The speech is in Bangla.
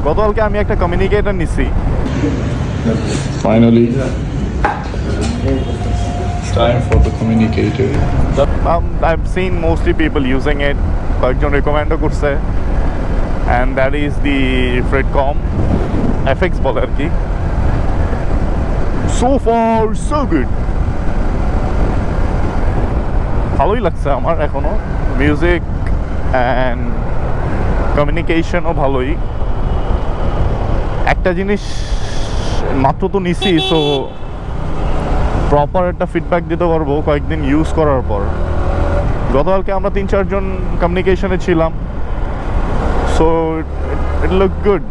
গতকালকে আমি একটা কমিউনিকেটর নিছি Finally, it's time for the communicator. I've seen mostly people using it, কয়েকজন রেকমেন্ডও করছে, and that is the Freedcom FX বলে আর কি। So far so good, ভালোই লাগছে আমার এখনো, মিউজিক অ্যান্ড কমিউনিকেশনও ভালোই। একটা জিনিস মাত্র তো নিছি, সো প্রপার একটা ফিডব্যাক দিতে পারবো কয়েকদিন ইউজ করার পর। গতকালকে আমরা 3-4 জন কমিউনিকেশনে ছিলাম, সো ইট লুক গুড।